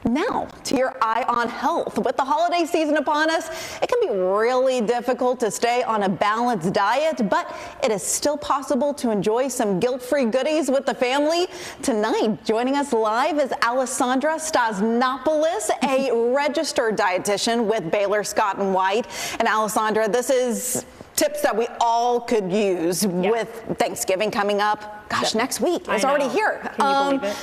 Now, to your eye on health. With the holiday season upon us, it can be really difficult to stay on a balanced diet, but it is still possible to enjoy some guilt-free goodies with the family. Tonight, joining us live is Alessandra Stasnopolis, a registered dietitian with Baylor Scott White. And Alessandra, this is tips that we all could use with Thanksgiving coming up. Gosh, next week. It's already here. Can you believe it?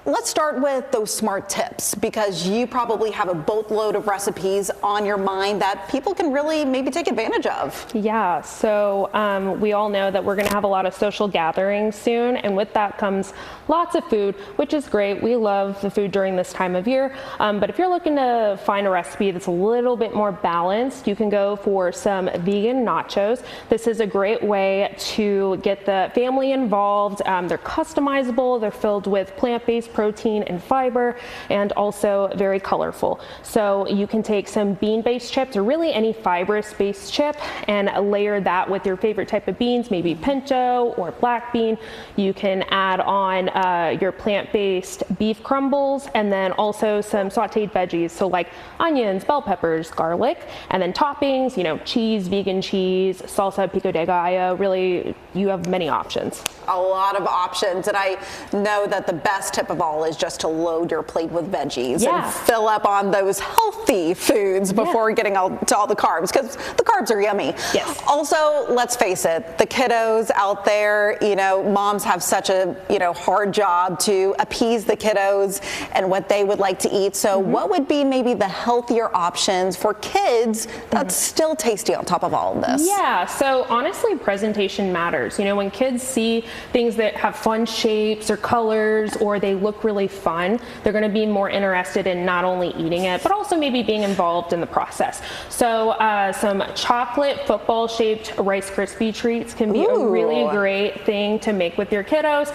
Let's start with those smart tips, because you probably have a boatload of recipes on your mind that people can really maybe take advantage of. Yeah, so we all know that we're going to have a lot of social gatherings soon, and with that comes lots of food, which is great. We love the food during this time of year, but if you're looking to find a recipe that's a little bit more balanced, you can go for some vegan nachos. This is a great way to get the family involved. They're customizable, they're filled with plant-based protein and fiber, and also very colorful. So you can take some bean-based chips, or really any fibrous-based chip, and layer that with your favorite type of beans, maybe pinto or black bean. You can add on your plant-based beef crumbles, and then also some sauteed veggies, so like onions, bell peppers, garlic, and then toppings, you know, cheese, vegan cheese, salsa, pico de gallo. Really, you have many options. A lot of options, and I know that the best tip of all is just to load your plate with veggies and fill up on those healthy foods before getting to all the carbs, because the carbs are yummy. Yes. Also, let's face it, the kiddos out there, you know, moms have such a, hard job to appease the kiddos and what they would like to eat. So what would be maybe the healthier options for kids that's still tasty on top of all of this? Yeah, so honestly, presentation matters. You know, when kids see things that have fun shapes or colors, or they look really fun, they're going to be more interested in not only eating it, but also maybe being involved in the process. So some chocolate football shaped Rice Krispie treats can be a really great thing to make with your kiddos.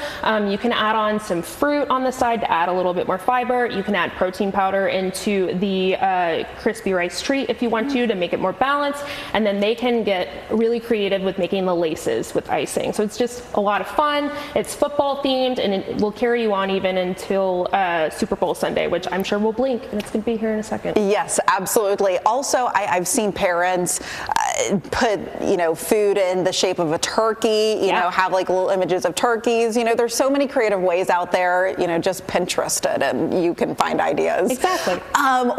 You can add on some fruit on the side to add a little bit more fiber. You can add protein powder into the crispy rice treat if you want to make it more balanced, and then they can get really creative with making the laces with icing. So it's just a lot of fun. It's football themed, and it will carry you on even until Super Bowl Sunday, which I'm sure will blink, and it's going to be here in a second. Yes, absolutely. Also, I've seen parents put, food in the shape of a turkey, have like little images of turkeys. There's so many creative ways out there, just Pinterest it and you can find ideas. Exactly.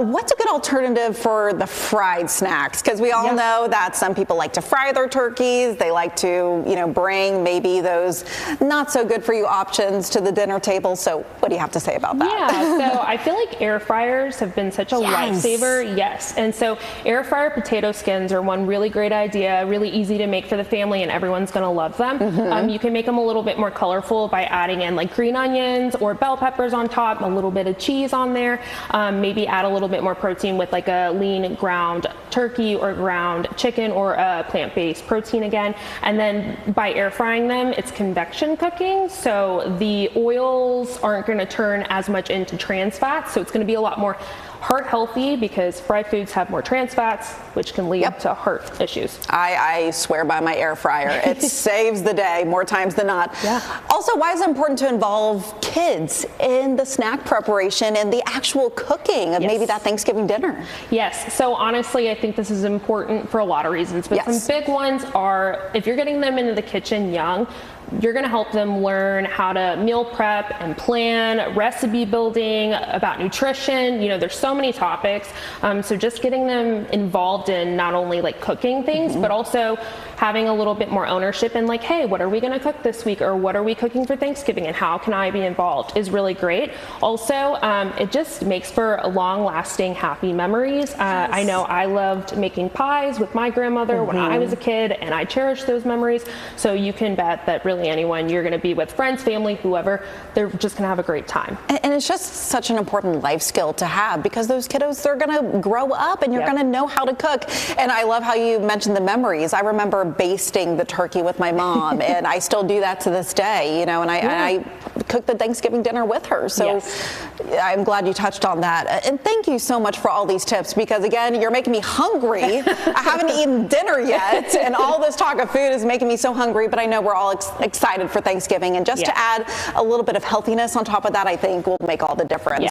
What's a good alternative for the fried snacks? Because we all know that some people like to fry their turkeys. They like to, bring maybe those not so good for you options to the dinner table. So what do you have to say about that? Yeah, so I feel like air fryers have been such a lifesaver. Yes, and so air fryer potato skins are one really great idea, really easy to make for the family, and everyone's going to love them. You can make them a little bit more colorful by adding in like green onions or bell peppers on top, a little bit of cheese on there, maybe add a little bit more protein with like a lean ground turkey or ground chicken, or a plant-based protein again. And then by air frying them, it's convection cooking, so the oils aren't going to turn as much into trans fats, so it's going to be a lot more heart healthy, because fried foods have more trans fats, which can lead to heart issues. I swear by my air fryer. It saves the day more times than not. Also, why is it important to involve kids in the snack preparation and the actual cooking of maybe that Thanksgiving dinner? Yes, so honestly, I think this is important for a lot of reasons, but some big ones are, if you're getting them into the kitchen young, you're going to help them learn how to meal prep and plan, recipe building, about nutrition. There's so many topics. So just getting them involved in not only like cooking things, but also having a little bit more ownership in like, hey, what are we going to cook this week? Or what are we cooking for Thanksgiving? And how can I be involved is really great. Also, it just makes for long lasting, happy memories. I know I loved making pies with my grandmother when I was a kid, and I cherish those memories. So you can bet that really anyone you're going to be with, friends, family, whoever, they're just going to have a great time. And it's just such an important life skill to have, because those kiddos, they're going to grow up and you're going to know how to cook. And I love how you mentioned the memories. I remember basting the turkey with my mom, and I still do that to this day, and I cook the Thanksgiving dinner with her. So I'm glad you touched on that. And thank you so much for all these tips, because again, you're making me hungry. I haven't eaten dinner yet, and all this talk of food is making me so hungry, but I know we're all excited for Thanksgiving, and just to add a little bit of healthiness on top of that, I think will make all the difference.